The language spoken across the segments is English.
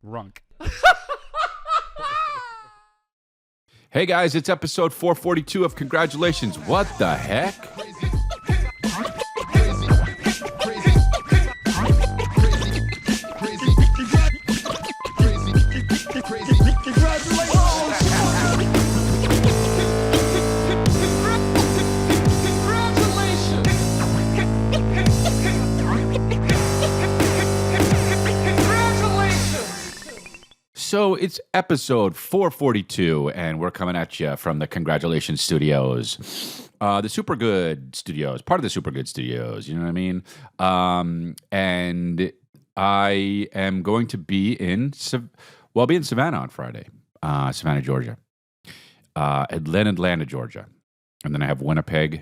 Runk. Hey guys, it's episode 442 of Congratulations. What the heck? So it's episode 442, and we're coming at you from the Congratulations Studios, the Super Good Studios, part of the Super Good Studios. You know what I mean? And I am going to be in, I'll be in Savannah on Friday, Savannah, Georgia, Atlanta, Georgia, and then I have Winnipeg,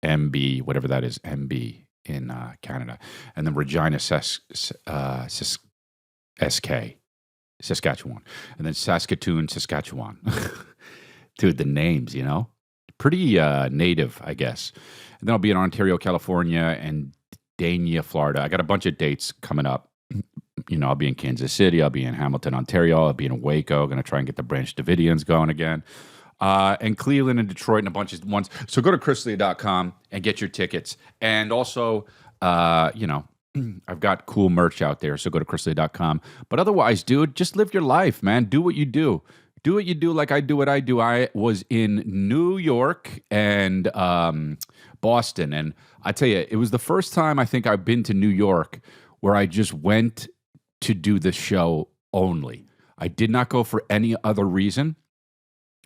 MB, whatever that is, MB in Canada, and then Regina, SK. Saskatchewan, and then Saskatoon, Saskatchewan. Dude, the names, you know, pretty native, I guess. And then I'll be in Ontario, California, and Dania, Florida. I got a bunch of dates coming up. You know, I'll be in Kansas City. I'll be in Hamilton, Ontario. I'll be in Waco. Going to try and get the Branch Davidians going again. And Cleveland and Detroit and a bunch of ones. So go to chrisley.com and get your tickets. And also, you know, I've got cool merch out there, so go to chrisley.com. But otherwise, dude, just live your life, man. Do what you do. Do what you do like I do what I do. I was in New York and Boston, and I tell you, it was the first time I think I've been to New York where I just went to do the show only. I did not go for any other reason.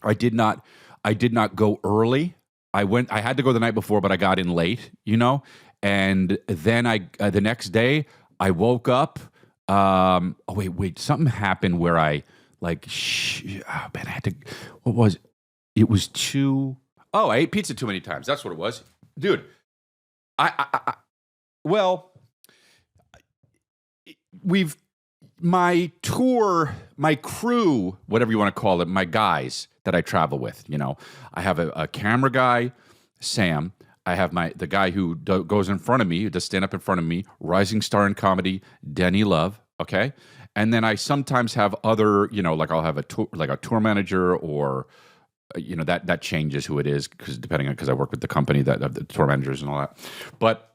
I did not go early. I had to go the night before, but I got in late, you know? And then the next day I woke up. Wait, something happened where I I had to. What was it? It was too. Oh, I ate pizza too many times. That's what it was, dude. My tour, my crew, whatever you want to call it, my guys that I travel with. You know, I have a camera guy, Sam. I have the guy who goes in front of me, who does stand up in front of me, rising star in comedy, Denny Love. Okay, and then I sometimes have other, you know, like I'll have a tour manager, or you know that changes who it is because I work with the company that of the tour managers and all that. But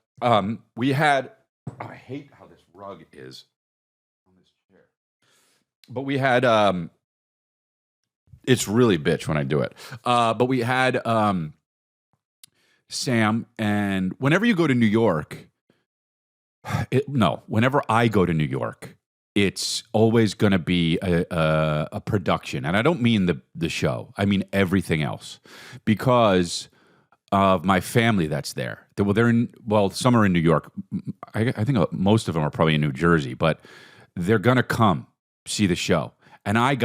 we had. Oh, I hate how this rug is on this chair. But we had. It's really bitch when I do it. But we had. Sam, and whenever you go to New York, whenever I go to New York, it's always going to be a production. And I don't mean the show. I mean everything else. Because of my family that's there. Some are in New York. I think most of them are probably in New Jersey, but they're going to come see the show. And I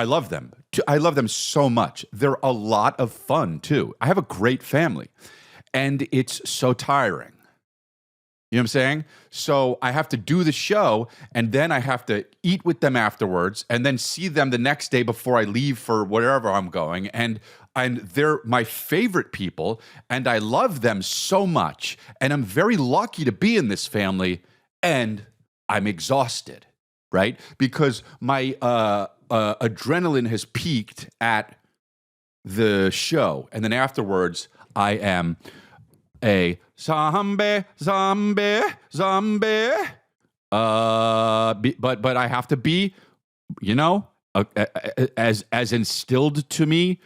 love them. I love them so much. They're a lot of fun, too. I have a great family, and it's so tiring. You know what I'm saying? So I have to do the show, and then I have to eat with them afterwards, and then see them the next day before I leave for wherever I'm going. And they're my favorite people, and I love them so much. And I'm very lucky to be in this family, and I'm exhausted, right? Because my adrenaline has peaked at the show, and then afterwards I am a zombie. But I have to be, you know, as instilled to me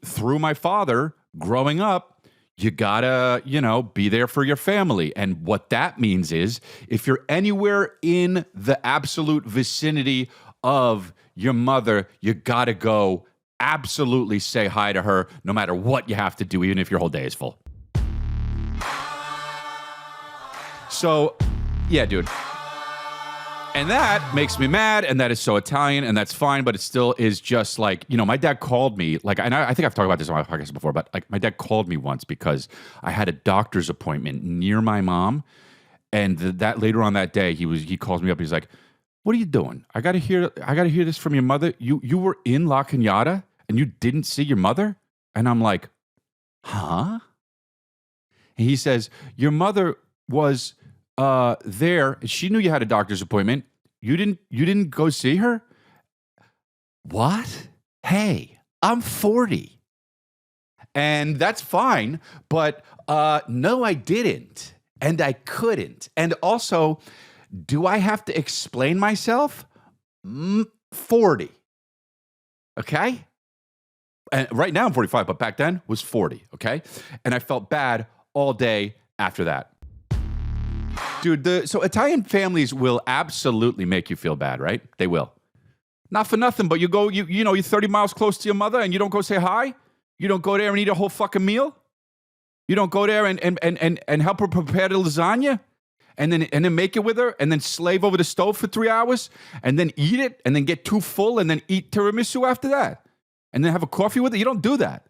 through my father growing up. You gotta, you know, be there for your family. And what that means is if you're anywhere in the absolute vicinity of your mother, you gotta go absolutely say hi to her, no matter what you have to do, even if your whole day is full. So, yeah, dude. And that makes me mad, and that is so Italian, and that's fine, but it still is just like, you know, my dad called me, like, and I think I've talked about this on my podcast before, but like my dad called me once because I had a doctor's appointment near my mom, and that later on that day, he calls me up, he's like, what are you doing? I gotta hear this from your mother. You were in La Cañada, and you didn't see your mother? And I'm like, huh? And he says, your mother was there. She knew you had a doctor's appointment. You didn't go see her? What? Hey, I'm 40. And that's fine, but no, I didn't. And I couldn't. And also, do I have to explain myself? 40. Okay? And right now I'm 45, but back then was 40, okay? And I felt bad all day after that. Dude, so Italian families will absolutely make you feel bad, right? They will. Not for nothing, but you're 30 miles close to your mother and you don't go say hi? You don't go there and eat a whole fucking meal? You don't go there and help her prepare the lasagna? And then make it with her and then slave over the stove for 3 hours and then eat it and then get too full and then eat tiramisu after that and then have a coffee with it? You don't do that.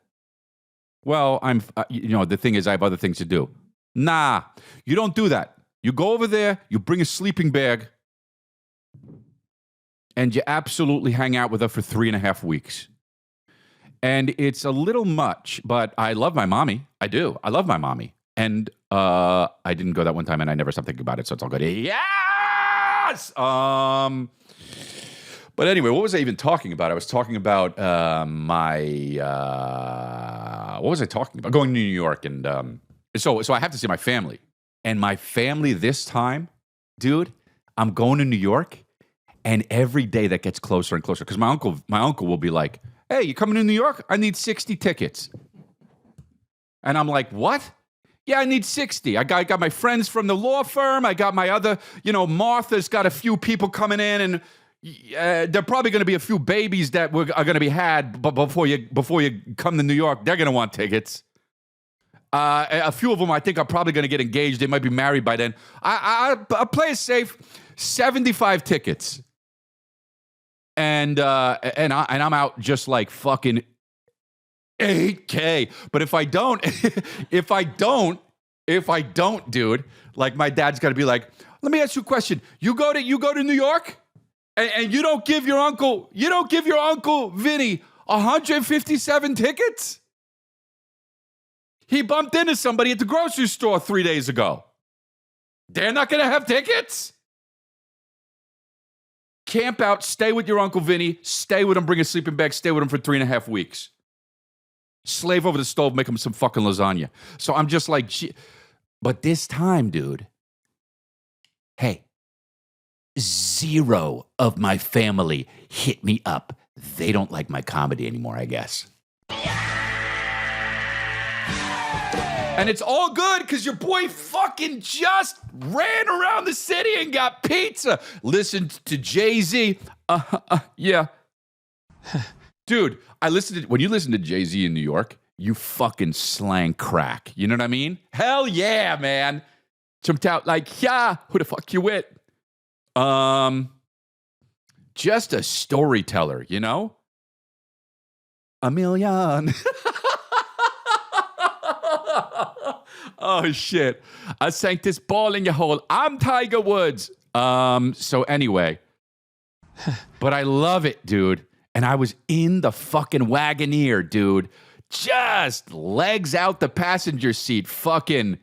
Well, the thing is I have other things to do. Nah, you don't do that. You go over there, you bring a sleeping bag, and you absolutely hang out with her for 3.5 weeks. And it's a little much, but I love my mommy. I do. I love my mommy. And I didn't go that one time, and I never stopped thinking about it, so it's all good. Yes! But anyway, what was I even talking about? I was talking about what was I talking about? Going to New York, and so I have to see my family. And my family this time, dude, I'm going to New York, and every day that gets closer and closer, because my uncle will be like, hey, you coming to New York? I need 60 tickets. And I'm like, what? Yeah, I need 60. I got my friends from the law firm. I got my other, Martha's got a few people coming in, and there are probably going to be a few babies that are going to be had before you come to New York. They're going to want tickets. A few of them, I think, are probably going to get engaged. They might be married by then. I'll play it safe. 75 tickets, and I'm out just like fucking $8K. But if I don't, dude, like my dad's got to be like, let me ask you a question. You go to New York, and you don't give your uncle Vinny 157 tickets. He bumped into somebody at the grocery store 3 days ago. They're not going to have tickets? Camp out, stay with your Uncle Vinny, stay with him, bring a sleeping bag, stay with him for 3.5 weeks. Slave over the stove, make him some fucking lasagna. So I'm just like, but this time, dude, hey, 0 of my family hit me up. They don't like my comedy anymore, I guess. And it's all good because your boy fucking just ran around the city and got pizza. Listened to Jay-Z. Yeah. Dude, when you listen to Jay-Z in New York, you fucking slang crack. You know what I mean? Hell yeah, man. Jumped out like, yeah, who the fuck you with? Just a storyteller, A million. Oh, shit. I sank this ball in your hole. I'm Tiger Woods. So anyway. But I love it, dude. And I was in the fucking Wagoneer, dude. Just legs out the passenger seat. Fucking.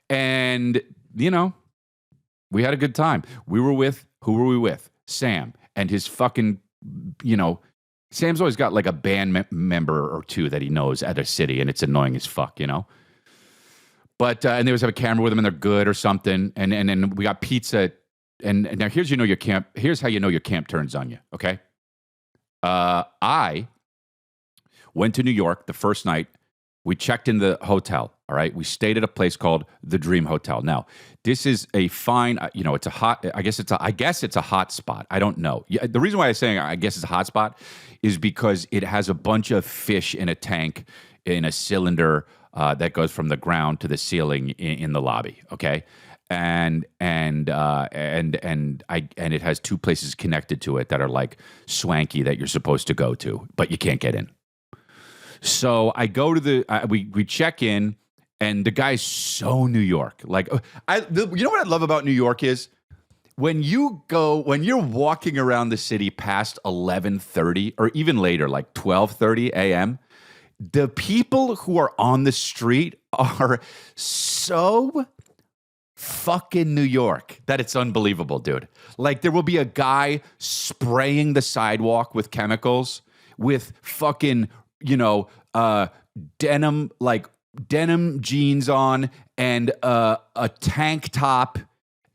And, we had a good time. Who were we with? Sam. And his fucking, Sam's always got like a band member or two that he knows at a city, and it's annoying as fuck, But and they always have a camera with them, and they're good or something. And then we got pizza. And now here's your camp. Here's how you know your camp turns on you. Okay. I went to New York the first night. We checked in the hotel. All right. We stayed at a place called the Dream Hotel. Now, this is a fine, it's a hot, I guess it's a hot spot. I don't know. Yeah, the reason why I'm saying I guess it's a hot spot is because it has a bunch of fish in a tank in a cylinder that goes from the ground to the ceiling in the lobby. Okay. And it has 2 places connected to it that are like swanky that you're supposed to go to, but you can't get in. So I go to we check in, and the guy's so New York. Like, you know what I love about New York is when you're walking around the city past 11:30 or even later, like 12:30 a.m., the people who are on the street are so fucking New York that it's unbelievable, dude. Like there will be a guy spraying the sidewalk with chemicals with fucking, denim jeans on and a tank top,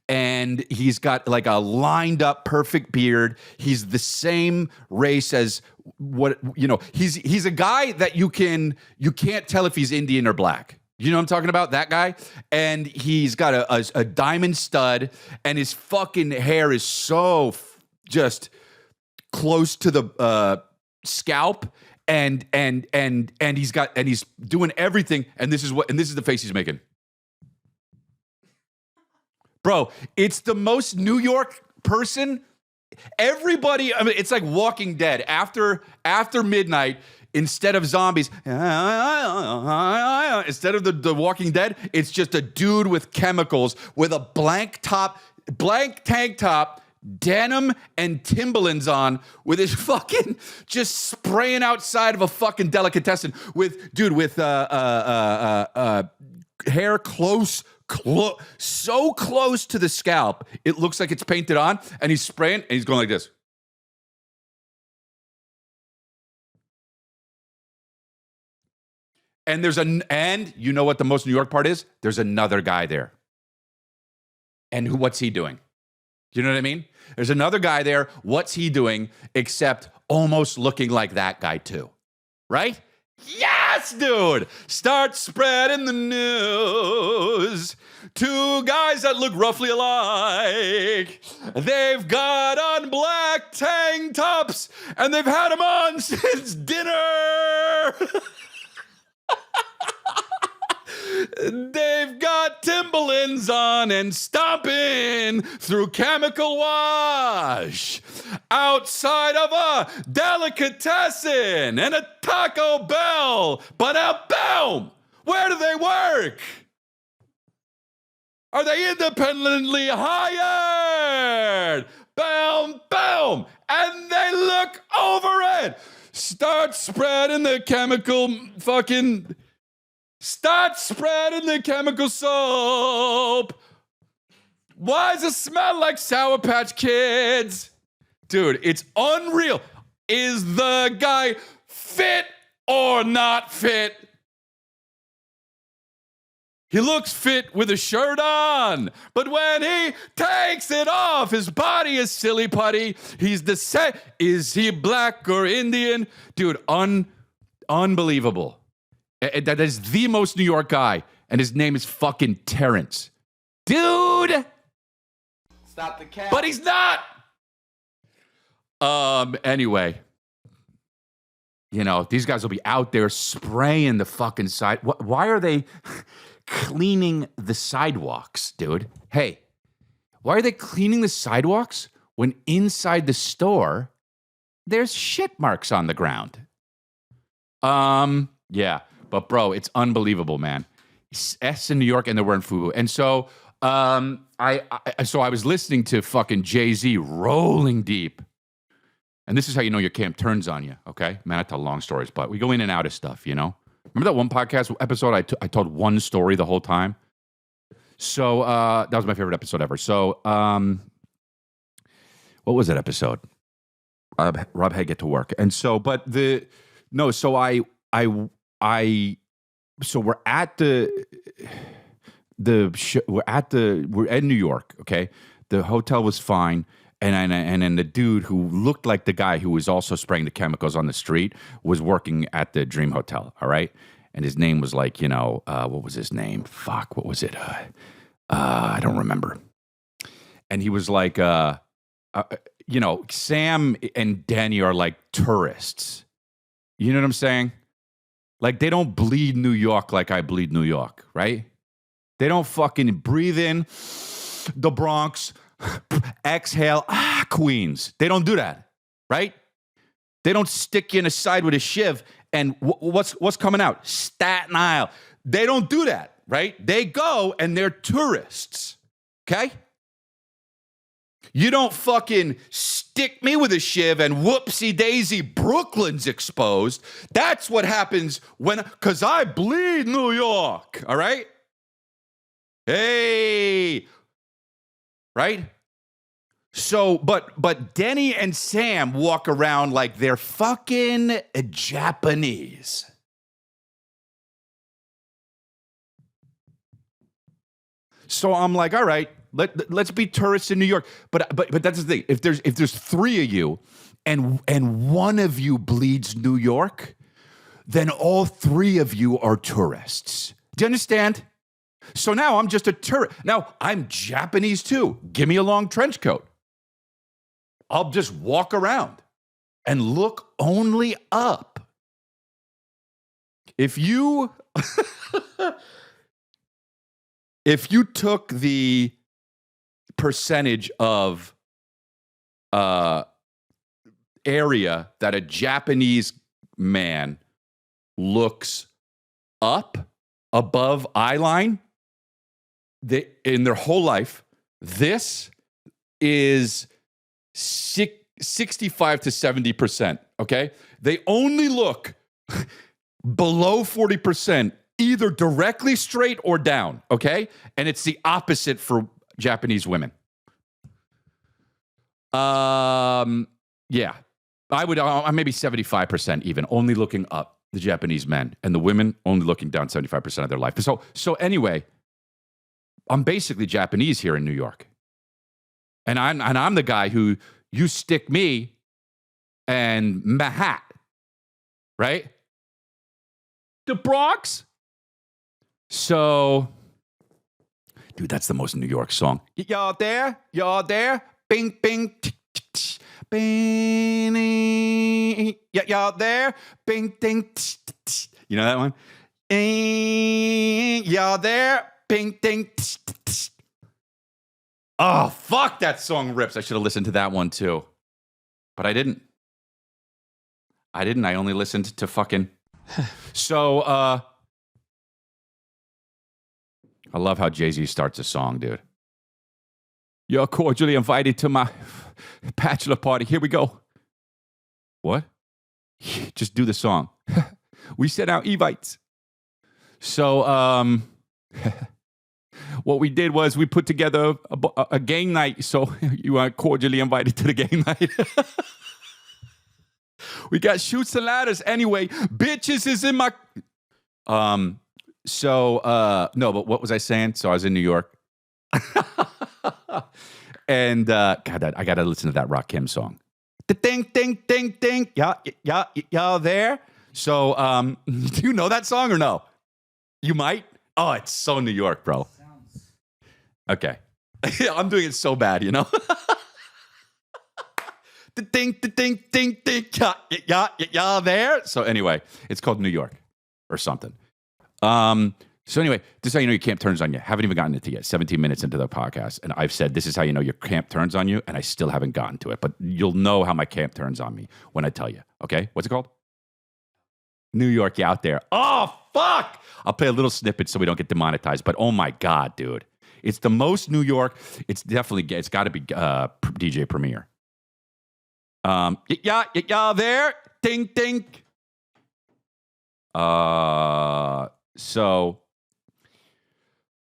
and he's got like a lined up perfect beard. He's the same race as he's a guy that you can't tell if he's Indian or black. You know what I'm talking about? That guy. And he's got a diamond stud, and his fucking hair is so just close to the scalp. And he's doing everything. And this is the face he's making. Bro, it's the most New York person. Everybody, I mean, it's like Walking Dead. After midnight, instead of zombies, instead of the Walking Dead, it's just a dude with chemicals with a blank tank top, denim and Timberlands on, with his fucking just spraying outside of a fucking delicatessen with hair so close to the scalp, it looks like it's painted on, and he's spraying, and he's going like this. And and you know what the most New York part is? There's another guy there. And what's he doing? You know what I mean? There's another guy there. What's he doing except almost looking like that guy too? Right? Yes, dude! Start spreading the news. Two guys that look roughly alike. They've got on black tank tops, and they've had them on since dinner. They've got Timberlands on and stomping through chemical wash outside of a delicatessen and a Taco Bell. But boom! Where do they work? Are they independently hired? Boom, boom! And they look over it. Start spreading the chemical soap. Why does it smell like Sour Patch Kids? Dude, it's unreal. Is the guy fit or not fit? He looks fit with a shirt on, but when he takes it off, his body is silly putty. Is he black or Indian? Dude, unbelievable. That is the most New York guy, and his name is fucking Terrence. Dude! Stop the cat. But he's not! Anyway. These guys will be out there spraying the fucking side. Why are they cleaning the sidewalks, dude? Hey, why are they cleaning the sidewalks when inside the store there's shit marks on the ground? Yeah. But bro, it's unbelievable, man. S in New York, and they're wearing FUBU. And so I was listening to fucking Jay-Z rolling deep. And this is how you know your camp turns on you, okay? Man, I tell long stories, but we go in and out of stuff, Remember that one podcast episode I told one story the whole time? So that was my favorite episode ever. So what was that episode? Rob had to get to work. And so, but we're in New York, okay? The hotel was fine, and then the dude who looked like the guy who was also spraying the chemicals on the street was working at the Dream Hotel, all right? And his name was like, what was his name? Fuck, what was it? I don't remember. And he was like, Sam and Danny are like tourists. You know what I'm saying? Like, they don't bleed New York like I bleed New York, right? They don't fucking breathe in the Bronx, exhale, Queens. They don't do that, right? They don't stick you in the side with a shiv and what's coming out? Staten Island. They don't do that, right? They go and they're tourists, okay? You don't fucking stick me with a shiv and whoopsie daisy, Brooklyn's exposed. That's what happens because I bleed New York, all right? Hey, right? So, but Denny and Sam walk around like they're fucking Japanese. So I'm like, all right, let's be tourists in New York. But that's the thing. If there's three of you, and one of you bleeds New York, then all three of you are tourists. Do you understand? So now I'm just a tourist. Now I'm Japanese too. Give me a long trench coat. I'll just walk around and look only up. If you took the percentage of area that a Japanese man looks up above eye line in their whole life, this is 65 to 70%, okay? They only look below 40%, either directly straight or down, okay? And it's the opposite for Japanese women. Yeah. I would maybe 75% even, only looking up, the Japanese men, and the women only looking down 75% of their life. So anyway, I'm basically Japanese here in New York. And I'm the guy who you stick me and Mahat, right? The Bronx. So, dude, that's the most New York song. Y'all there? Y'all there? Bing, bing, bing. Y'all there? Bing, ding. You know that one? Y'all there? Bing, ding. Oh, fuck, that song rips. I should have listened to that one too. But I didn't. I only listened to fucking. So, I love how Jay-Z starts a song, dude. You're cordially invited to my bachelor party. Here we go. What? Just do the song. We sent out evites. So, what we did was we put together a game night. So you are cordially invited to the game night. We got shoots and ladders. Anyway, bitches is in my... no, but what was I saying? So I was in New York. And, God, I got to listen to that Rakim song. The ding, ding, ding, ding. Y'all there? So, do you know that song or no? You might? Oh, it's so New York, bro. Okay. I'm doing it so bad, you know? The ding, ding, ding. Y'all there? So anyway, it's called New York or something. So anyway, this is how you know your camp turns on you. Haven't even gotten into it yet. 17 minutes into the podcast. And I've said, this is how you know your camp turns on you. And I still haven't gotten to it. But you'll know how my camp turns on me when I tell you. Okay? What's it called? New York, you out there. Oh, fuck! I'll play a little snippet so we don't get demonetized. But oh my God, dude. It's the most New York. It's definitely, it's got to be DJ Premier. Y'all there? Ding, ding. So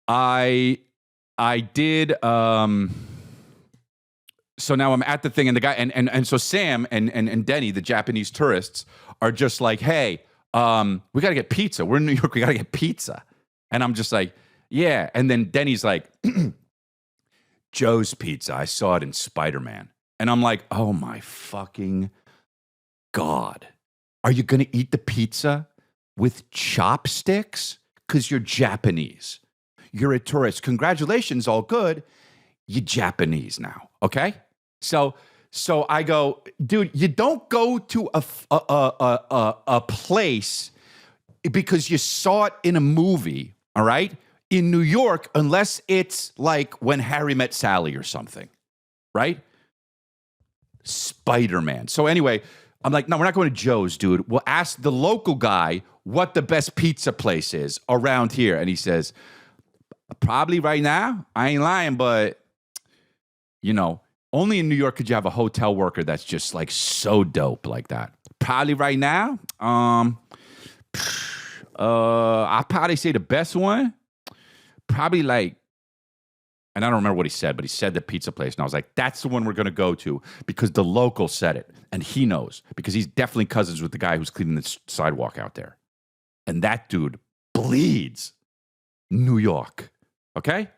I did, so now I'm at the thing, and the guy, and so Sam and Denny, the Japanese tourists, are just like, hey, we got to get pizza. We're in New York. We got to get pizza. And I'm just like, yeah. And then Denny's like, Joe's Pizza. I saw it in Spider-Man. And I'm like, oh my fucking God. Are you going to eat the pizza with chopsticks? Because you're Japanese. You're a tourist. Congratulations, all good. You're Japanese now, okay? So I go, dude, you don't go to a place because you saw it in a movie, all right? In New York, unless it's like When Harry Met Sally or something, right? Spider-Man. So anyway, I'm like, no, we're not going to Joe's, dude. We'll ask the local guy what the best pizza place is around here. And he says, probably right now, I ain't lying, but, you know, only in New York could you have a hotel worker that's just like so dope like that. Probably right now, I'll probably say the best one, probably like And I don't remember what he said, but he said the pizza place. And I was like, that's the one we're going to go to because the local said it. And he knows because he's definitely cousins with the guy who's cleaning the sidewalk out there. And that dude bleeds New York. Okay?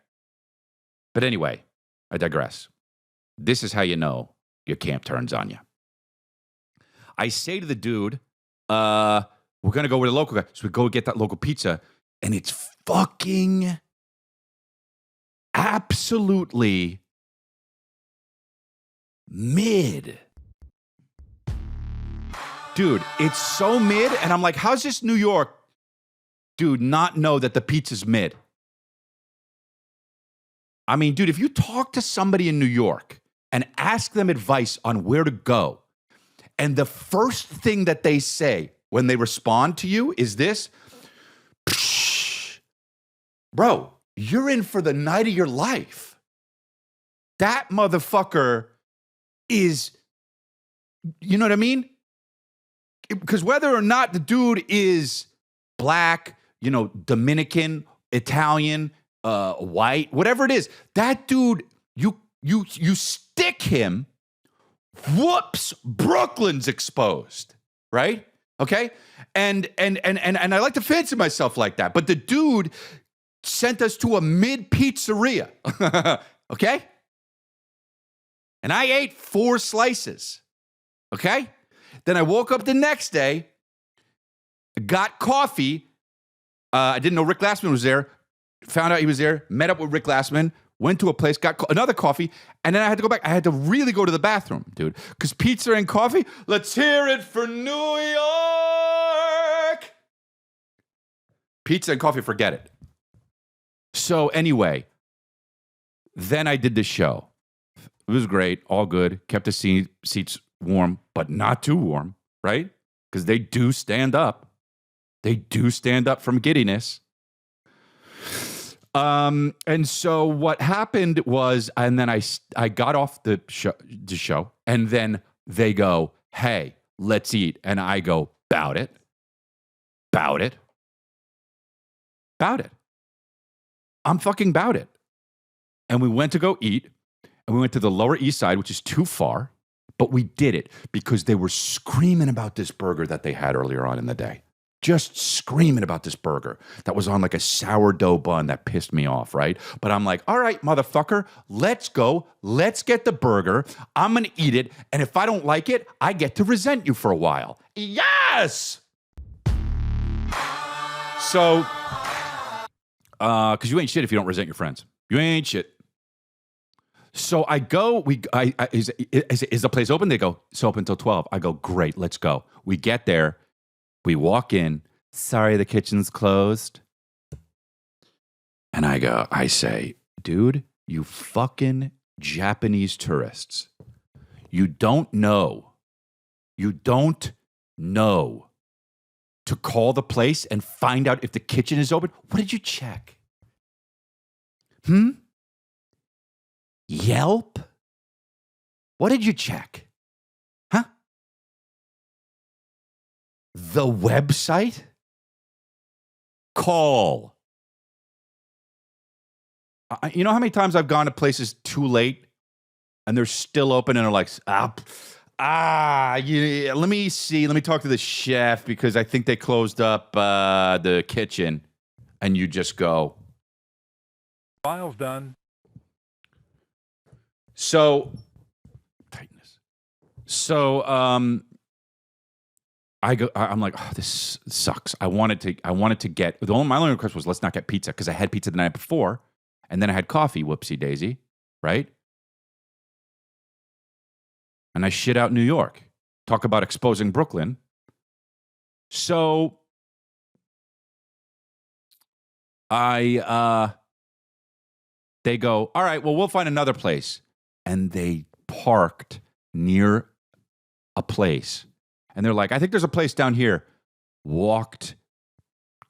But anyway, I digress. This is how you know your camp turns on you. I say to the dude, we're going to go with the local guy. So we go get that local pizza. And it's fucking absolutely mid. Dude, it's so mid. And I'm like, how's this New York dude not know that the pizza's mid? I mean, dude, if you talk to somebody in New York and ask them advice on where to go, and the first thing that they say when they respond to you is this, bro, you're in for the night of your life. That motherfucker is, you know what I mean? Because whether or not the dude is black, you know, Dominican, Italian, white, whatever it is, that dude, you stick him, whoops, Brooklyn's exposed, right? Okay? And I like to fancy myself like that, but the dude sent us to a mid pizzeria. Okay? And I ate 4 slices. Okay? Then I woke up the next day, got coffee. I didn't know Rick Glassman was there. Found out he was there, met up with Rick Glassman, went to a place, got another coffee, and then I had to go back. I had to really go to the bathroom, dude, because pizza and coffee, let's hear it for New York. Pizza and coffee, forget it. So anyway, then I did the show. It was great, all good, kept the seats warm, but not too warm, right? Because they do stand up. They do stand up from giddiness. And so what happened was, and then I got off the show, and then they go, hey, let's eat. And I go, bout it. I'm fucking bout it. And we went to go eat, and we went to the Lower East Side, which is too far, but we did it because they were screaming about this burger that they had earlier on in the day. Just screaming about this burger that was on like a sourdough bun that pissed me off, right? But I'm like, all right, motherfucker, let's go. Let's get the burger. I'm going to eat it. And if I don't like it, I get to resent you for a while. Yes! So, because you ain't shit if you don't resent your friends. You ain't shit. So I go, is the place open? They go, it's open until 12. I go, great, let's go. We get there. We walk in, sorry, the kitchen's closed. And I say, dude, you fucking Japanese tourists. You don't know to call the place and find out if the kitchen is open. What did you check? Yelp? What did you check? Huh? The website? Call. You know how many times I've gone to places too late and they're still open and they're like, let me see. Let me talk to the chef because I think they closed up the kitchen. And you just go, file's done. So, tightness. So, I'm like, oh, this sucks. I wanted to get, my only request was let's not get pizza because I had pizza the night before and then I had coffee, whoopsie daisy, right? And I shit out New York. Talk about exposing Brooklyn. So, they go, all right, well, we'll find another place. And they parked near a place. And they're like, I think there's a place down here. Walked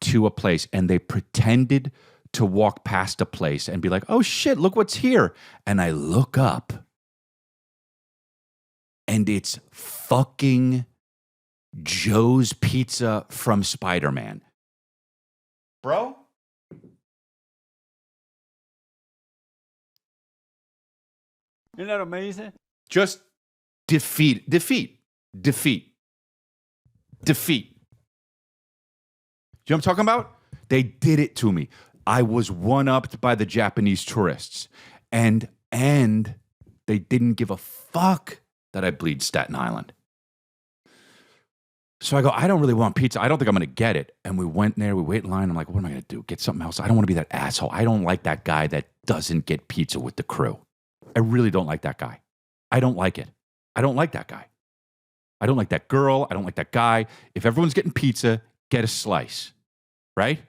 to a place and they pretended to walk past a place and be like, oh shit, look what's here. And I look up and it's fucking Joe's Pizza from Spider-Man. Bro? Isn't that amazing? Just defeat. You know what I'm talking about? They did it to me. I was one-upped by the Japanese tourists. And they didn't give a fuck that I bleed Staten Island. So I go, I don't really want pizza. I don't think I'm going to get it. And we went there. We wait in line. I'm like, what am I going to do? Get something else? I don't want to be that asshole. I don't like that guy that doesn't get pizza with the crew. I really don't like that guy. I don't like it. I don't like that guy. I don't like that girl. I don't like that guy. If everyone's getting pizza, get a slice, right?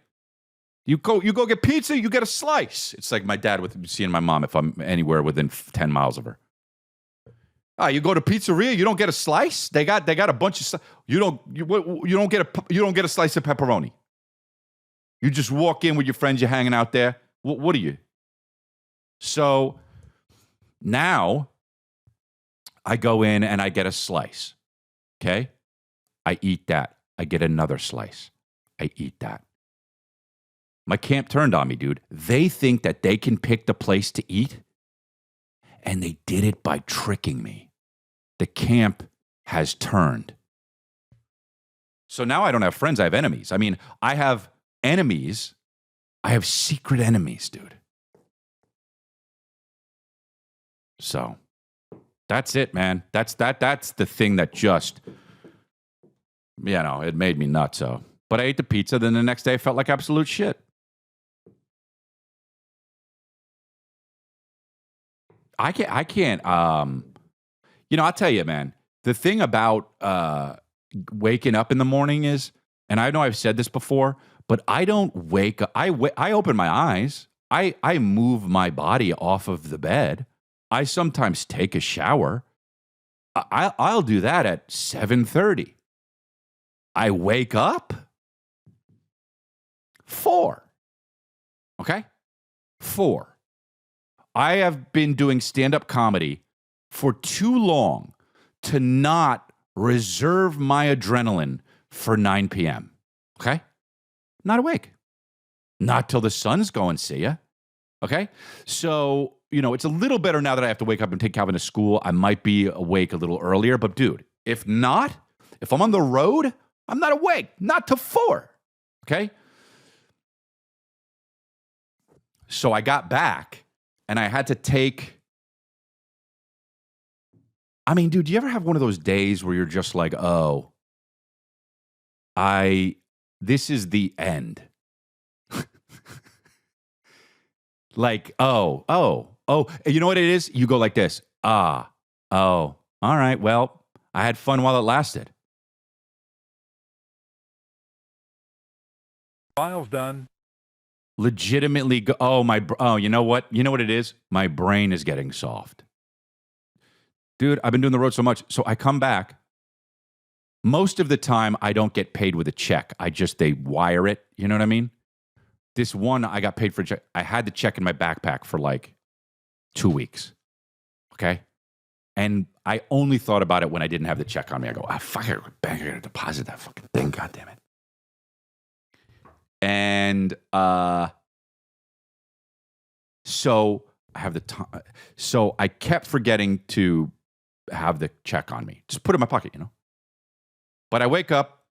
You go get pizza, you get a slice. It's like my dad with seeing my mom if I'm anywhere within 10 miles of her. You go to pizzeria, you don't get a slice. They got a bunch of you don't get a slice of pepperoni. You just walk in with your friends, you're hanging out there. What are you? So now I go in and I get a slice. Okay? I eat that. I get another slice. I eat that. My camp turned on me, dude. They think that they can pick the place to eat, and they did it by tricking me. The camp has turned. So now I don't have friends, I have enemies. I mean, I have enemies. I have secret enemies, dude. So that's it, man. That's the thing that just, it made me nuts. So, but I ate the pizza. Then the next day I felt like absolute shit. I can't, I'll tell you, man, the thing about waking up in the morning is, and I know I've said this before, but I don't wake up. I open my eyes. I move my body off of the bed. I sometimes take a shower. I'll do that at 7:30. I wake up 4. Okay? 4. I have been doing stand-up comedy for too long to not reserve my adrenaline for 9 p.m. Okay? Not awake. Not till the sun's going, see ya. Okay? So, it's a little better now that I have to wake up and take Calvin to school. I might be awake a little earlier, but dude, if I'm on the road, I'm not awake. Not till 4. Okay? So I got back and I had to take... I mean, dude, do you ever have one of those days where you're just like, this is the end? Like, you know what it is? You go like this. All right, well, I had fun while it lasted. File's done. Legitimately you know what? You know what it is? My brain is getting soft. Dude, I've been doing the road so much. So I come back. Most of the time, I don't get paid with a check. They wire it. You know what I mean? This one, I got paid for a check. I had the check in my backpack for like 2 weeks. Okay? And I only thought about it when I didn't have the check on me. I go, fuck, I gotta deposit that fucking thing. God damn it. And so I have the time. So I kept forgetting to have the check on me. Just put it in my pocket, But I wake up.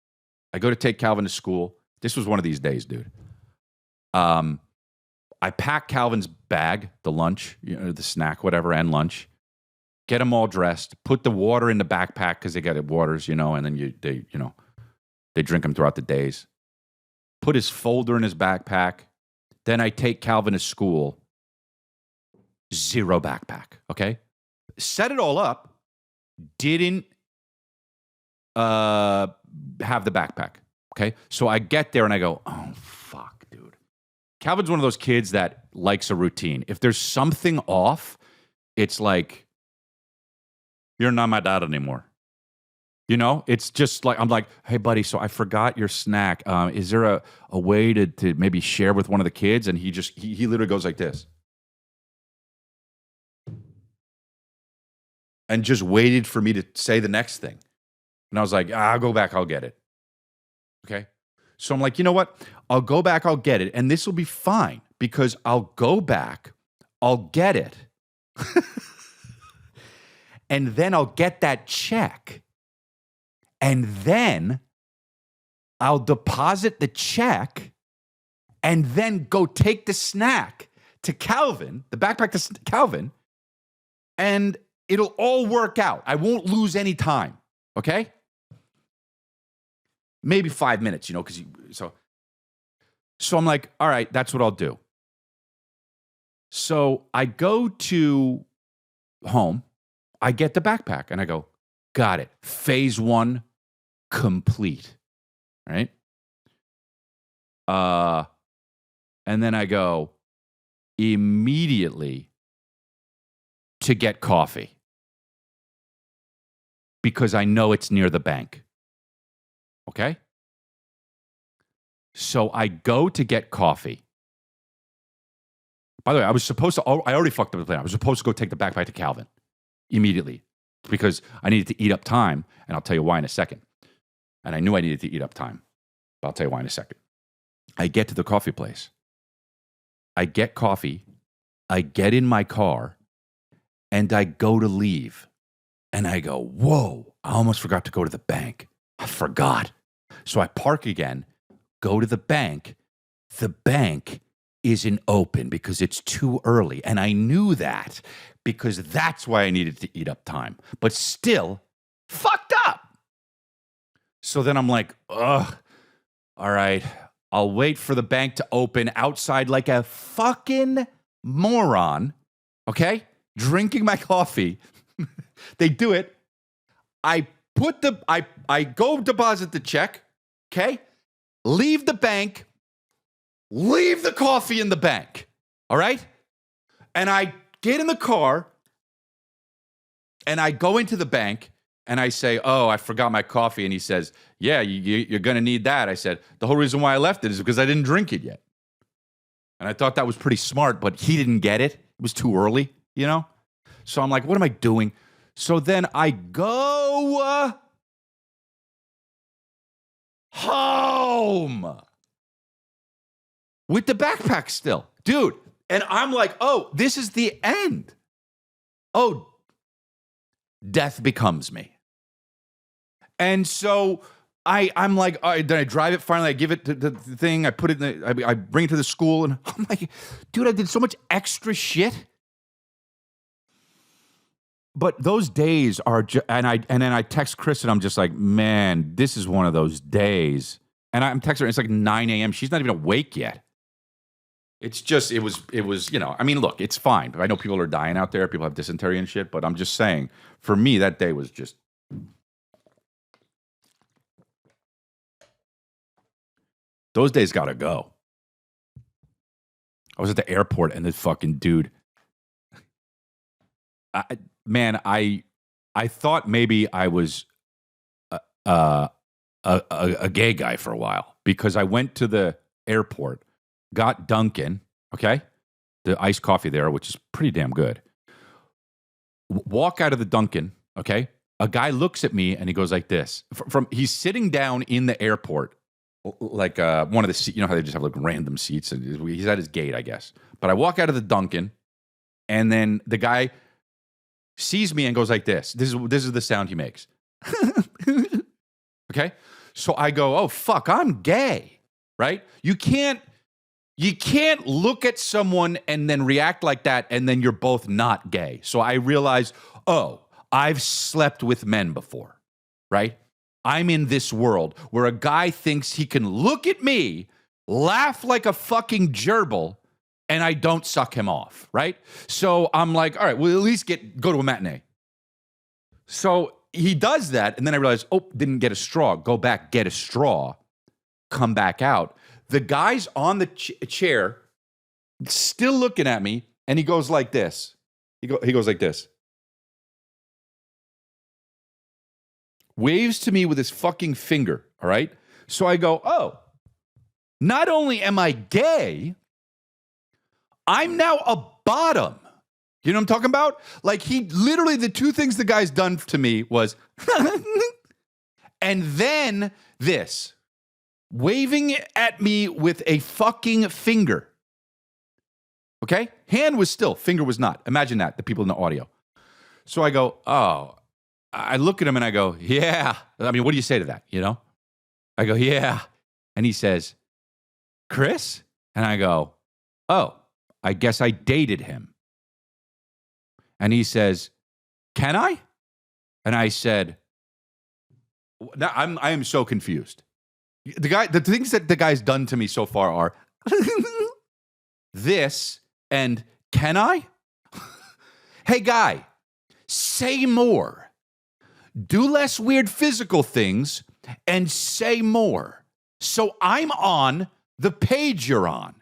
I go to take Calvin to school. This was one of these days, dude. I pack Calvin's bag, the lunch, the snack, whatever, and lunch. Get him all dressed. Put the water in the backpack because they got waters, and then they drink them throughout the days. Put his folder in his backpack. Then I take Calvin to school. 0 backpack. Okay, set it all up. Didn't have the backpack. Okay, so I get there and I go, oh fuck, dude. Calvin's one of those kids that likes a routine. If there's something off, it's like, you're not my dad anymore. It's just like, I'm like, hey, buddy, so I forgot your snack. Is there a way to maybe share with one of the kids? And he literally goes like this. And just waited for me to say the next thing. And I was like, I'll go back, I'll get it. Okay? So I'm like, you know what? I'll go back, I'll get it. And this will be fine because I'll go back, I'll get it. and then I'll get that check. And then I'll deposit the check and then go take the snack to Calvin, the backpack to Calvin, and it'll all work out. I won't lose any time, okay? Maybe 5 minutes, because so I'm like, all right, that's what I'll do. So I go to home, I get the backpack, and I go, got it. Phase 1 complete, right? And then I go immediately to get coffee because I know it's near the bank. Okay? So I go to get coffee. By the way, I already fucked up the plan. I was supposed to go take the backpack to Calvin immediately because I needed to eat up time, and I'll tell you why in a second. And I knew I needed to eat up time, but I'll tell you why in a second. I get to the coffee place. I get coffee. I get in my car, and I go to leave. And I go, whoa, I almost forgot to go to the bank. I forgot. So I park again, go to the bank. The bank isn't open because it's too early. And I knew that because that's why I needed to eat up time. But still, fucked up. So then I'm like, ugh, all right, I'll wait for the bank to open outside like a fucking moron, okay? Drinking my coffee. They do it. I go deposit the check, okay? Leave the bank, leave the coffee in the bank, all right? And I get in the car, and I go into the bank, and I say, oh, I forgot my coffee. And he says, yeah, you're going to need that. I said, the whole reason why I left it is because I didn't drink it yet. And I thought that was pretty smart, but he didn't get it. It was too early, So I'm like, what am I doing? So then I go home with the backpack still. Dude, and I'm like, oh, this is the end. Oh, death becomes me. And so I'm like, all right, then I drive it. Finally, I give it to the thing. I put it in I bring it to the school, and I'm like, dude, I did so much extra shit. But those days are, and then I text Chris, and I'm just like, man, this is one of those days. And I'm texting her, and it's like 9 a.m. She's not even awake yet. It's just, it was, I mean, look, it's fine. I know people are dying out there. People have dysentery and shit. But I'm just saying, for me, that day was just. Those days gotta go. I was at the airport, and this fucking dude. I thought maybe I was a gay guy for a while because I went to the airport, got Dunkin', okay, the iced coffee there, which is pretty damn good. Walk out of the Dunkin', okay. A guy looks at me and he goes like this. He's sitting down in the airport, like one of the seats. You know how they just have like random seats, and he's at his gate, I guess. But I walk out of the Dunkin', and then the guy sees me and goes like this. This is the sound he makes. Okay? So I go, oh, fuck, I'm gay, right? You can't look at someone and then react like that and then you're both not gay. So I realized, oh, I've slept with men before, right? I'm in this world where a guy thinks he can look at me, laugh like a fucking gerbil, and I don't suck him off, right? So I'm like, all right, we'll at least go to a matinee. So he does that, and then I realize, oh, didn't get a straw. Go back, get a straw, come back out. The guy's on the chair, still looking at me, and he goes like this. He goes like this. Waves to me with his fucking finger, all right? So I go, oh, not only am I gay, I'm now a bottom. You know what I'm talking about? Like literally the two things the guy's done to me was, and then this, waving at me with a fucking finger. Okay? Hand was still, finger was not. Imagine that, the people in the audio. So I go, oh. I look at him and I go, yeah. I mean, what do you say to that, you know? I go, yeah. And he says, Chris? And I go, oh, I guess I dated him. And he says, can I? And I said, I am so confused. The things that the guy's done to me so far are this and can I? Hey, guy, say more. Do less weird physical things and say more. So I'm on the page you're on.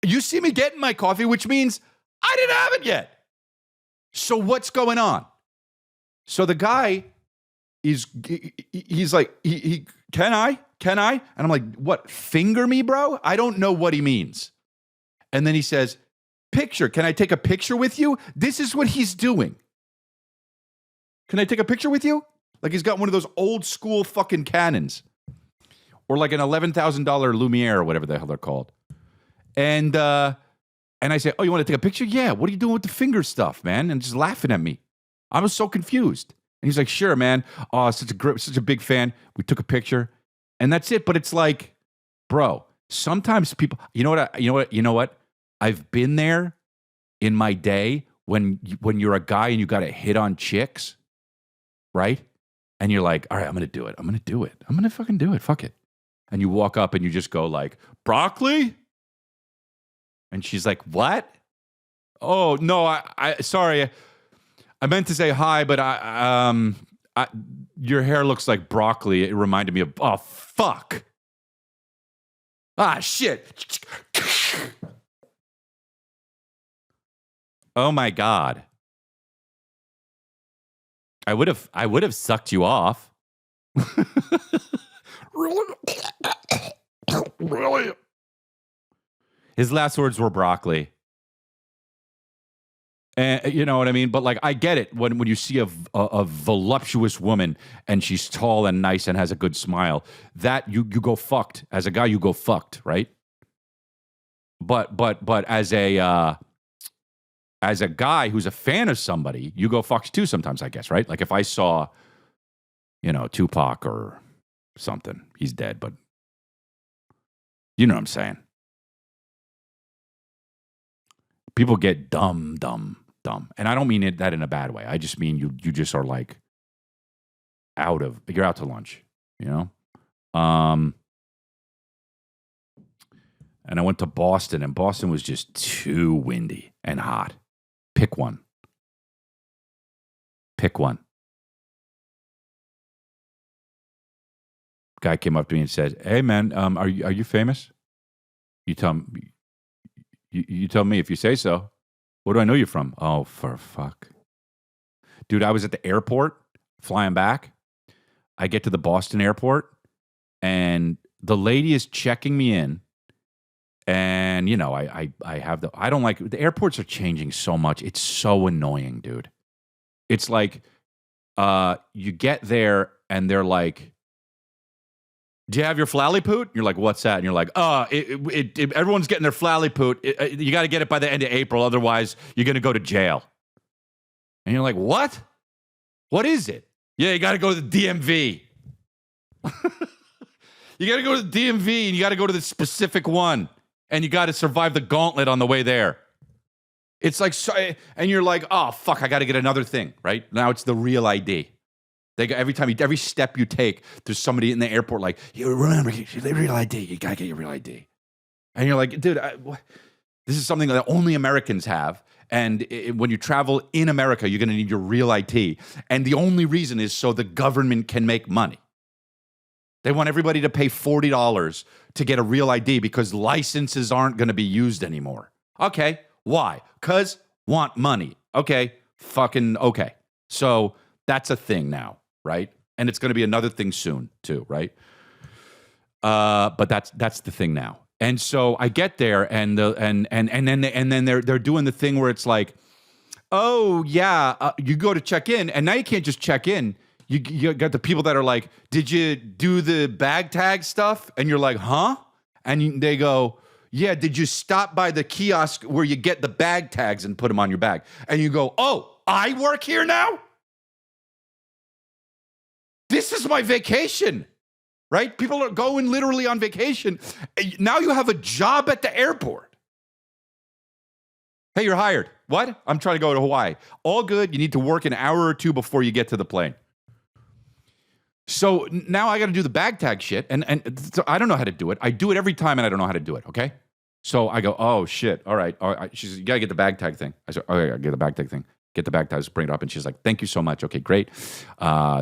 You see me getting my coffee, which means I didn't have it yet. So what's going on? So the guy he's like, can I? And I'm like, what, finger me, bro? I don't know what he means. And then he says, picture, can I take a picture with you? This is what he's doing. Can I take a picture with you? Like he's got one of those old school fucking Canons. Or like an $11,000 Lumiere or whatever the hell they're called. And I say, oh, you want to take a picture? Yeah, what are you doing with the finger stuff, man? And just laughing at me. I was so confused. And he's like, sure, man. Oh, such a big fan. We took a picture. And that's it. But it's like, bro, sometimes people, you know what? I've been there in my day when you're a guy and you got to hit on chicks, right? And you're like, all right, I'm going to do it. I'm going to fucking do it. Fuck it. And you walk up and you just go like, broccoli? And she's like, what? Oh, no, I sorry. I meant to say hi, but your hair looks like broccoli. It reminded me of, oh, fuck. Ah, shit. Oh my God. I would have sucked you off. Really? Really? His last words were broccoli. And you know what I mean? But like, I get it when you see a voluptuous woman and she's tall and nice and has a good smile, that you go fucked. As a guy, you go fucked, right? But as a guy who's a fan of somebody, you go fucked too sometimes, I guess, right? Like if I saw, Tupac or something, he's dead, but you know what I'm saying. People get dumb. And I don't mean that in a bad way. I just mean you just are like you're out to lunch, And I went to Boston, and Boston was just too windy and hot. Pick one. Guy came up to me and said, hey man, are you famous? You tell me if you say so. Where do I know you from? Oh, for fuck. Dude, I was at the airport flying back. I get to the Boston airport and the lady is checking me in. And, I don't like, the airports are changing so much. It's so annoying, dude. It's like, you get there and they're like, do you have your Flallypoot? You're like, what's that? And you're like, everyone's getting their Flallypoot. You got to get it by the end of April. Otherwise, you're going to go to jail. And you're like, what? What is it? Yeah, you got to go to the DMV. You got to go to the DMV and you got to go to the specific one. And you got to survive the gauntlet on the way there. It's like, and you're like, oh, fuck, I got to get another thing, right? Now it's the real ID. Every step you take, there's somebody in the airport like, you remember, the real ID. You got to get your real ID. And you're like, dude, this is something that only Americans have. And when you travel in America, you're going to need your real ID. And the only reason is so the government can make money. They want everybody to pay $40 to get a real ID because licenses aren't going to be used anymore. Okay, why? Because want money. Okay, fucking okay. So that's a thing now, right? And it's going to be another thing soon too, right? But that's the thing now. And so I get there, and then they're doing the thing where it's like, oh yeah, you go to check in, and now you can't just check in. You got the people that are like, did you do the bag tag stuff? And you're like, huh? And they go, yeah, did you stop by the kiosk where you get the bag tags and put them on your bag? And you go, oh, I work here now? This is my vacation, right? People are going literally on vacation. Now you have a job at the airport. Hey, you're hired. What? I'm trying to go to Hawaii. All good. You need to work an hour or two before you get to the plane. So now I got to do the bag tag shit, and so I don't know how to do it. I do it every time, and I don't know how to do it, okay? So I go, oh, shit. All right. She says, you got to get the bag tag thing. I said, okay, I'll get the bag tag thing. Get the bag tag, bring it up. And she's like, thank you so much. Okay, great.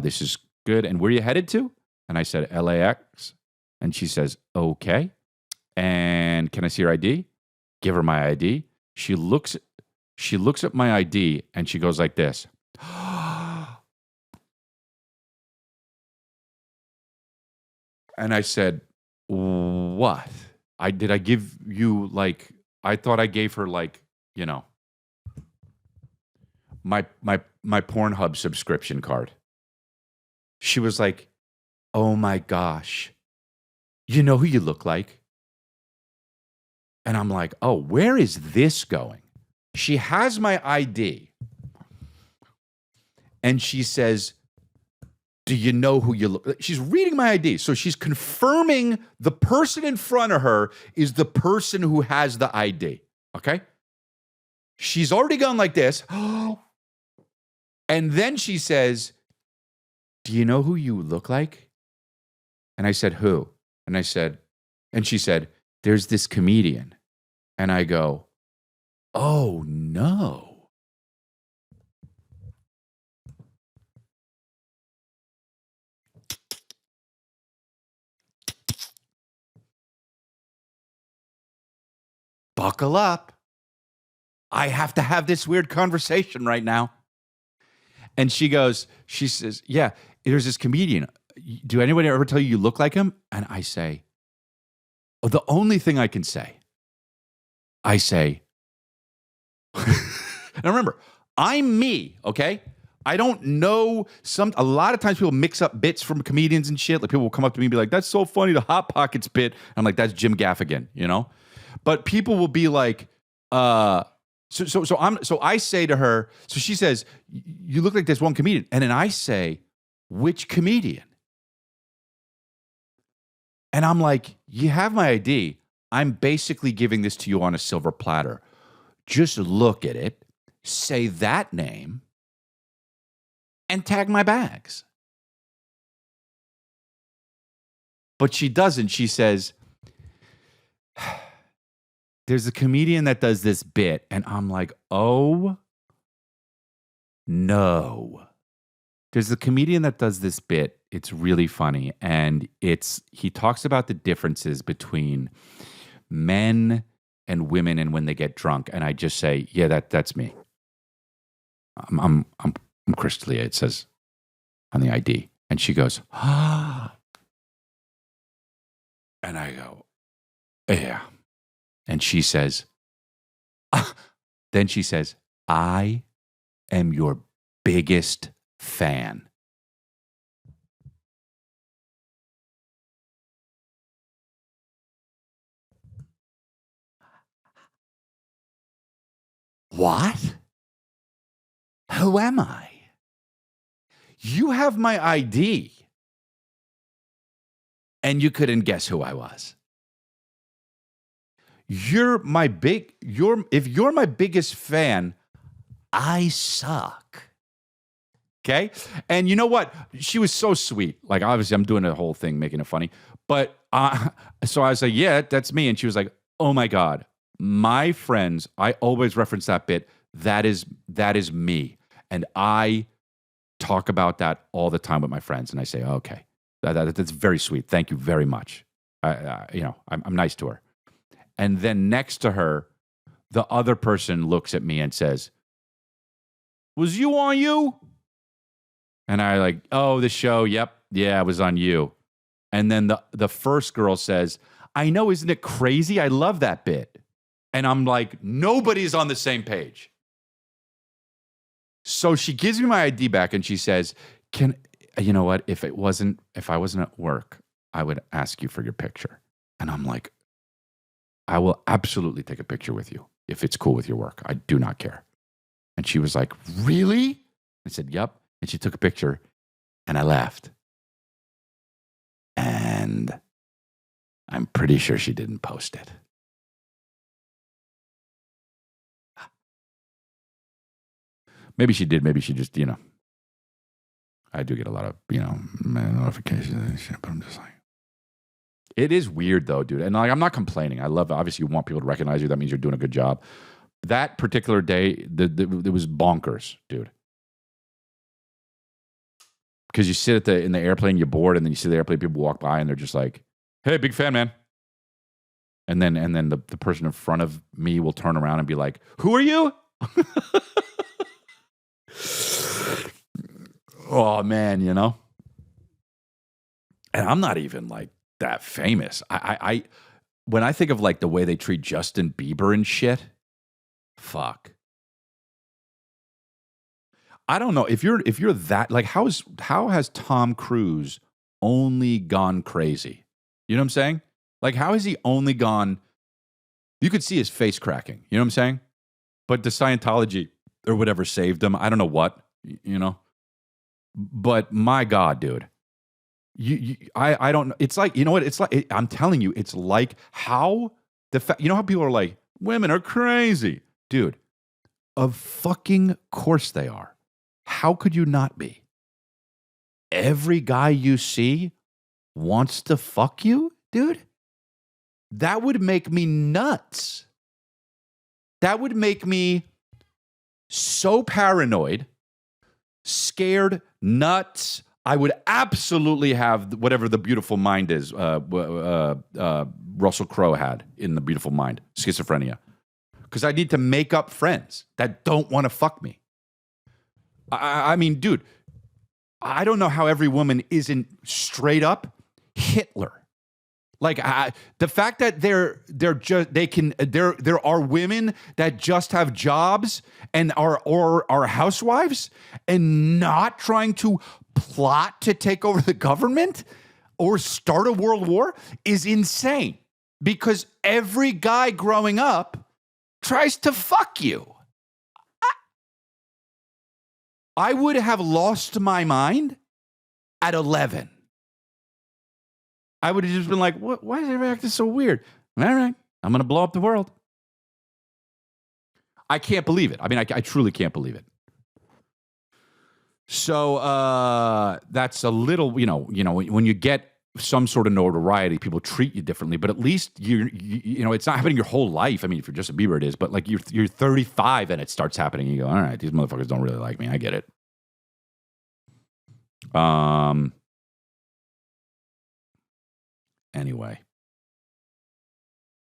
This is good. And where are you headed to? And I said, LAX. And she says, okay. And can I see your ID? Give her my ID. She looks at my ID and she goes like this. And I said, what? Did I give you I thought I gave her my Pornhub subscription card. She was like, oh my gosh, you know who you look like? And I'm like, oh, where is this going? She has my ID. And she says, do you know who you look like? She's reading my ID. So she's confirming the person in front of her is the person who has the ID. Okay? She's already gone like this. And then she says, do you know who you look like? And I said, who? And she said, there's this comedian. And I go, oh no. Buckle up. I have to have this weird conversation right now. And she says, yeah, there's this comedian. Do anybody ever tell you look like him? And I say, oh, the only thing I can say, and remember, I'm me, okay? I don't know a lot of times people mix up bits from comedians and shit. Like people will come up to me and be like, that's so funny, the Hot Pockets bit. I'm like, that's Jim Gaffigan, you know? But people will be like, so I say to her, so she says, you look like this one comedian. And then I say, which comedian? And I'm like, you have my ID. I'm basically giving this to you on a silver platter. Just look at it, say that name, and tag my bags. But she doesn't. She says, there's a comedian that does this bit. And I'm like, oh, no. There's a comedian that does this bit. It's really funny. And he talks about the differences between men and women and when they get drunk. And I just say, yeah, that's me. I'm Chris D'Elia, it says on the ID. And she goes, ah. And I go, yeah. And she says, then she says, I am your biggest fan. What? Who am I? You have my ID. And you couldn't guess who I was. If you're my biggest fan, I suck. Okay? And you know what? She was so sweet. Like, obviously, I'm doing a whole thing, making it funny. But so I was like, yeah, that's me. And she was like, oh my God, my friends, I always reference that bit. That is me. And I talk about that all the time with my friends. And I say, okay, that's very sweet. Thank you very much. I'm nice to her. And then next to her, the other person looks at me and says, was you on you? And I like, oh, the show. Yep. Yeah, it was on you. And then the first girl says, I know, isn't it crazy? I love that bit. And I'm like, nobody's on the same page. So she gives me my ID back and she says, you know what? If I wasn't at work, I would ask you for your picture. And I'm like, I will absolutely take a picture with you if it's cool with your work. I do not care. And she was like, really? I said, yep. And she took a picture and I laughed. And I'm pretty sure she didn't post it. Maybe she did. Maybe she just, I do get a lot of, notifications and shit, but I'm just like, it is weird though, dude. And like, I'm not complaining. I love, obviously you want people to recognize you. That means you're doing a good job. That particular day, it was bonkers, dude. Because you sit in the airplane, you're bored, and then you see the airplane, people walk by and they're just like, hey, big fan, man. And then the person in front of me will turn around and be like, who are you? Oh, man, And I'm not even like that famous. I when I think of like the way they treat Justin Bieber and shit, fuck. I don't know if you're that like how has Tom Cruise only gone crazy? You know what I'm saying? Like how has he only gone? You could see his face cracking. You know what I'm saying? But the Scientology or whatever saved him. I don't know what. But my God, dude. I don't know. It's like, you know what? It's like, I'm telling you, it's like how how people are like, women are crazy. Dude, of fucking course they are. How could you not be? Every guy you see wants to fuck you, dude? That would make me nuts. That would make me so paranoid, scared, nuts. I would absolutely have whatever The Beautiful Mind is. Russell Crowe had in The Beautiful Mind, schizophrenia. Because I need to make up friends that don't want to fuck me. I mean, dude, I don't know how every woman isn't straight up Hitler. Like the fact that there are women that just have jobs and are housewives and not trying to plot to take over the government or start a world war is insane. Because every guy growing up tries to fuck you. I would have lost my mind at 11. I would have just been like, what? Why is everybody acting so weird? All right, I'm going to blow up the world. I can't believe it. I mean, I truly can't believe it. So that's a little, when you get some sort of notoriety, people treat you differently. But at least it's not happening your whole life. I mean, if you're Justin Bieber, it is. But like you're 35 and it starts happening. And you go, all right, these motherfuckers don't really like me. I get it. Anyway,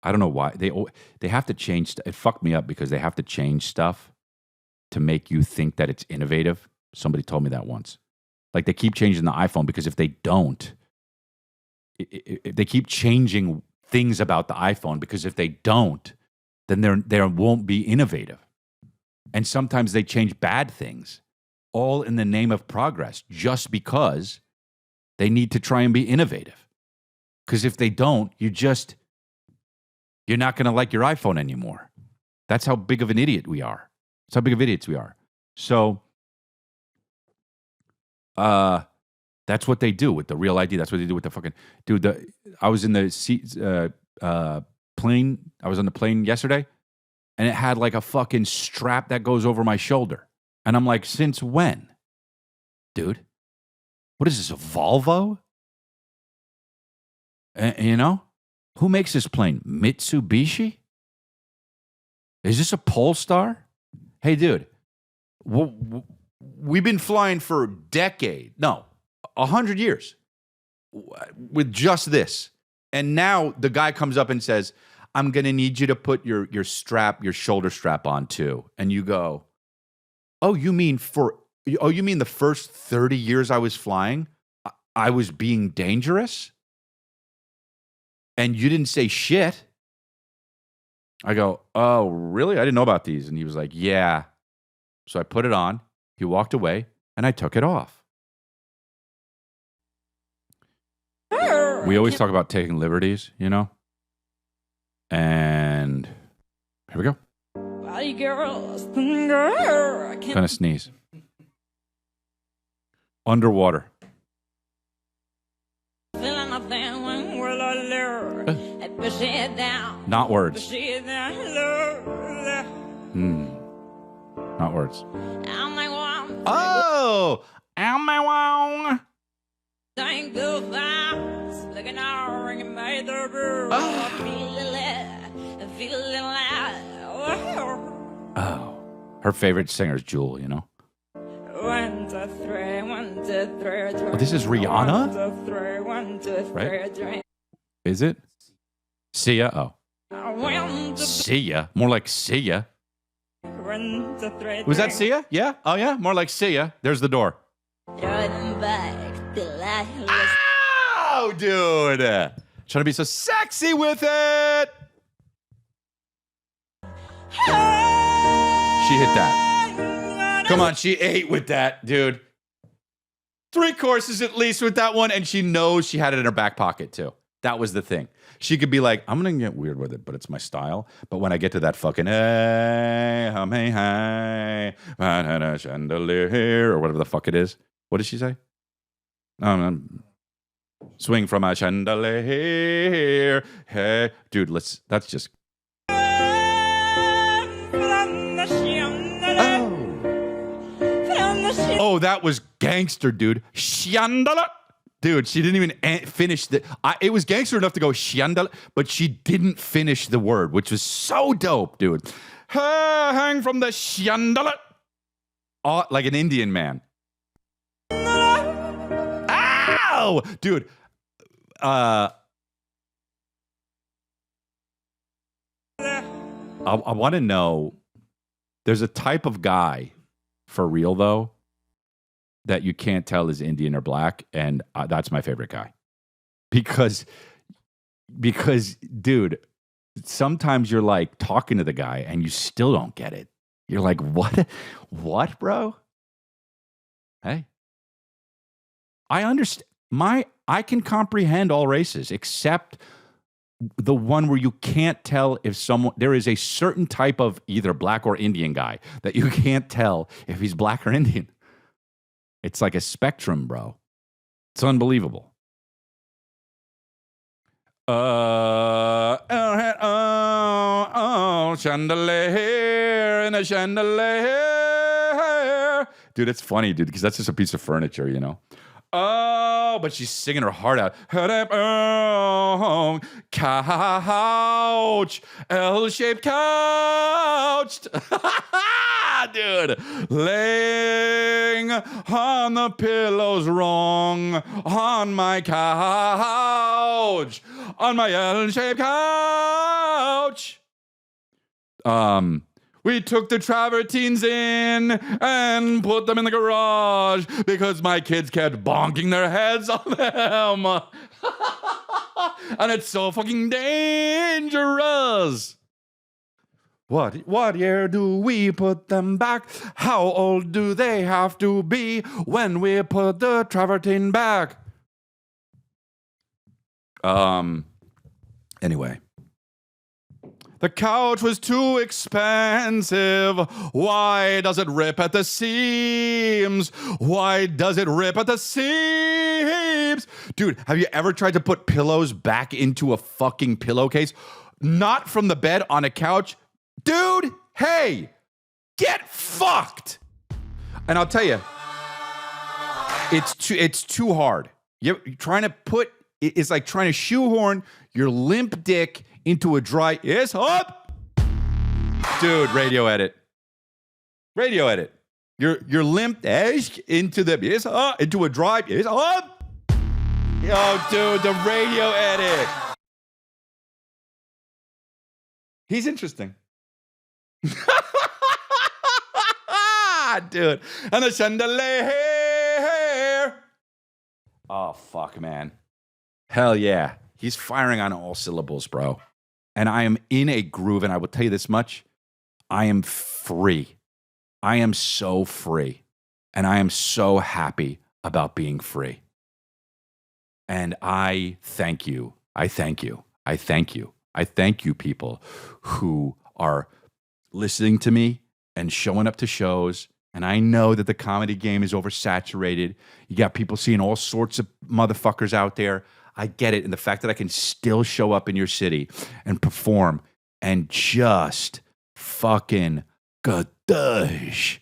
I don't know why they have to change. It fucked me up because they have to change stuff to make you think that it's innovative. Somebody told me that once. Like they keep changing the iPhone because if they don't, they keep changing things about the iPhone because if they don't, then there won't be innovative. And sometimes they change bad things, all in the name of progress, just because they need to try and be innovative. Because if they don't, you're not going to like your iPhone anymore. That's how big of an idiot we are. That's how big of idiots we are. So, that's what they do with the Real ID. That's what they do with the fucking dude. I was in the plane. I was on the plane yesterday, and it had like a fucking strap that goes over my shoulder. And I'm like, since when, dude? What is this, a Volvo? Who makes this plane? Mitsubishi? Is this a Polestar? Hey, dude, we've been flying for a decade. No, 100 years with just this. And now the guy comes up and says, I'm going to need you to put your shoulder strap on too. And you go, oh, you mean the first 30 years I was flying, I was being dangerous? And you didn't say shit. I go, oh, really? I didn't know about these. And he was like, yeah. So I put it on. He walked away, and I took it off. We always talk about taking liberties, And here we go. Gonna sneeze. Underwater. Not words. Not words. Oh! Ow, my wow. Oh. Her favorite singer is Jewel, you know? Oh, this is Rihanna? Right? Is it? Sia? Oh. Sia? More like Sia. Was that Sia? Yeah? Oh, yeah? More like Sia. There's the door. Oh, dude. Trying to be so sexy with it. She hit that. Come on, she ate with that, dude. 3 courses at least with that one, and she knows she had it in her back pocket, too. That was the thing. She could be like, I'm going to get weird with it, but it's my style. But when I get to that fucking, hey, chandelier, or whatever the fuck it is. What did she say? Swing from a chandelier. Hey, dude, that's just. Oh, that was gangster, dude. Chandelier. Dude, she didn't even finish it was gangster enough to go chandelier, but she didn't finish the word, which was so dope, dude. Hang from the chandelier. Oh, like an Indian man. Ow! Dude. I want to know, there's a type of guy, for real though, that you can't tell is Indian or black, and that's my favorite guy. Because, dude, sometimes you're like talking to the guy and you still don't get it. You're like, what, bro? Hey, I understand. I can comprehend all races except the one where you can't tell if there is a certain type of either black or Indian guy that you can't tell if he's black or Indian. It's like a spectrum, bro. It's unbelievable. Chandelier in a chandelier. Dude, it's funny, dude, because that's just a piece of furniture, you know? Oh, but she's singing her heart out. Couch, L-shaped couch. Dude, laying on the pillows wrong on my couch, on my L-shaped couch. We took the travertines in and put them in the garage because my kids kept bonking their heads on them. And it's so fucking dangerous. What year do we put them back? How old do they have to be when we put the travertine back? Anyway. The couch was too expensive. Why does it rip at the seams? Why does it rip at the seams? Dude, have you ever tried to put pillows back into a fucking pillowcase? Not from the bed on a couch? Dude, hey, get fucked. And I'll tell you, it's too hard. You're trying to it's like trying to shoehorn your limp dick into a dry, it's hot. Dude, radio edit. Your limp edge into a dry, it's hot. Yo, dude, the radio edit. He's interesting. Dude. And the chandelier. Oh, fuck, man. Hell yeah. He's firing on all syllables, bro. And I am in a groove, and I will tell you this much. I am free. I am so free. And I am so happy about being free. And I thank you. I thank you. I thank you. I thank you, people who are listening to me and showing up to shows. And I know that the comedy game is oversaturated. You got people seeing all sorts of motherfuckers out there. I get it. And the fact that I can still show up in your city and perform and just fucking gadoosh.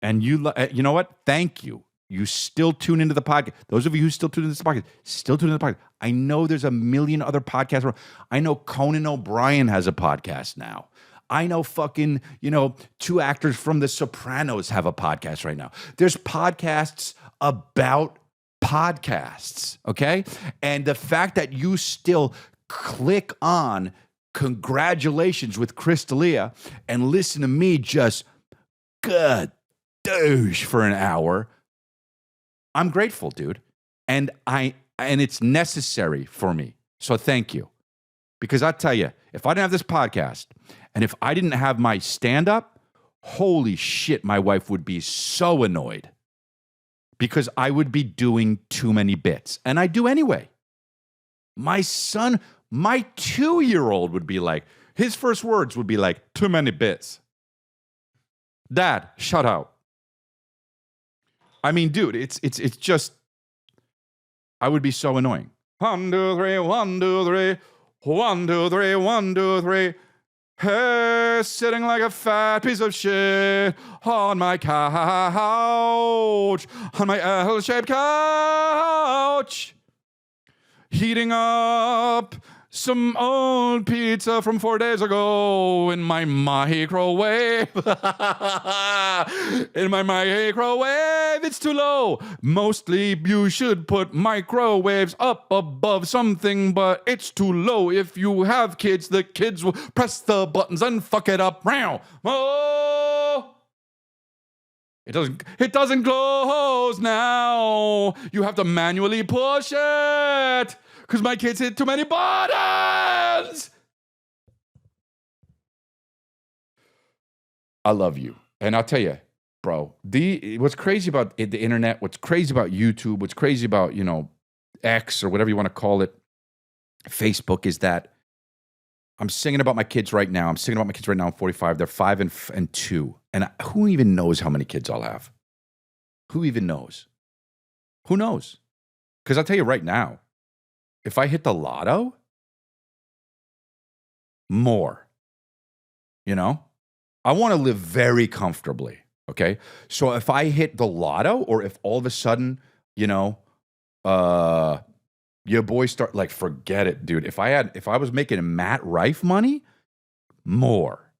And you know what? Thank you. You still tune into the podcast. Those of you who still tune into this podcast, still tune into the podcast. I know there's a million other podcasts. I know Conan O'Brien has a podcast now. I know fucking, two actors from The Sopranos have a podcast right now. There's podcasts about podcasts, okay? And the fact that you still click on congratulations with Chris D'Elia and listen to me just good douche for an hour, I'm grateful, dude. And it's necessary for me. So thank you. Because I tell you, if I didn't have this podcast and if I didn't have my stand-up, holy shit, my wife would be so annoyed because I would be doing too many bits. And I do anyway. My son, my 2-year-old would be like, his first words would be like, too many bits. Dad, shut up. I mean, dude, it's just, I would be so annoying. 1, 2, 3, 1, 2, 3, 1, 2, 3, 1, 2, 3. Hey, sitting like a fat piece of shit on my couch, on my L-shaped couch, heating up some old pizza from 4 days ago in my microwave. In my microwave, it's too low. Mostly you should put microwaves up above something, but it's too low. If you have kids, the kids will press the buttons and fuck it up. Oh! It doesn't close now. You have to manually push it. Because my kids hit too many buttons. I love you. And I'll tell you, bro, what's crazy about the internet, what's crazy about YouTube, what's crazy about, X or whatever you want to call it, Facebook, is that I'm singing about my kids right now. I'm 45. They're 5 and 2. And who even knows how many kids I'll have? Who even knows? Who knows? Because I'll tell you right now, if I hit the lotto, more. I want to live very comfortably, okay? So if I hit the lotto, or if all of a sudden, your boys start, like, forget it, dude. If I was making Matt Rife money, more.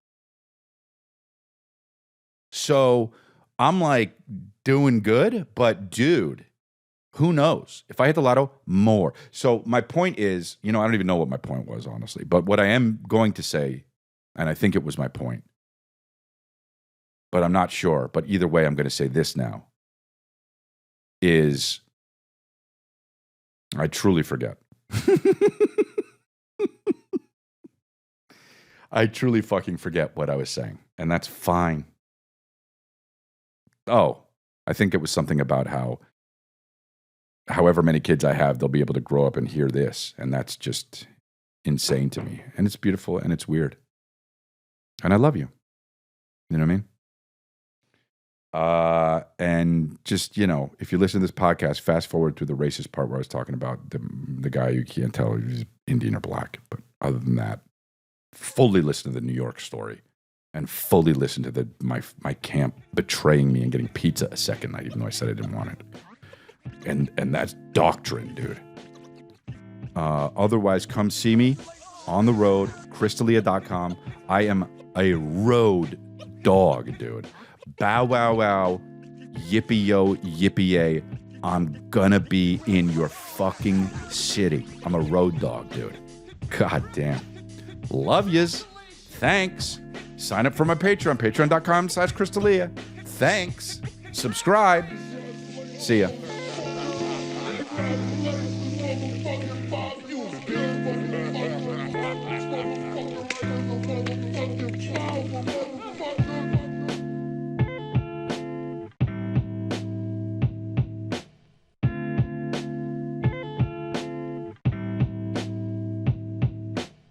So I'm like doing good, but dude, who knows? If I hit the lotto, more. So my point is, I don't even know what my point was, honestly. But what I am going to say, and I think it was my point, but I'm not sure. But either way, I'm going to say this now, is I truly forget. I truly fucking forget what I was saying. And that's fine. Oh, I think it was something about however many kids I have, they'll be able to grow up and hear this. And that's just insane to me. And it's beautiful and it's weird. And I love you. You know what I mean? And just, if you listen to this podcast, fast forward to the racist part where I was talking about the guy you can't tell if he's Indian or black. But other than that, fully listen to the New York story and fully listen to my camp betraying me and getting pizza a second night, even though I said I didn't want it. And that's doctrine, dude. Otherwise, come see me on the road, chrisdelia.com. I am a road dog, dude. Bow, wow, wow, yippee, yo, yippee, yay. I'm gonna be in your fucking city. I'm a road dog, dude. God damn. Love yous. Thanks. Sign up for my Patreon, patreon.com/chrisdelia. Thanks. Subscribe. See ya. Fucking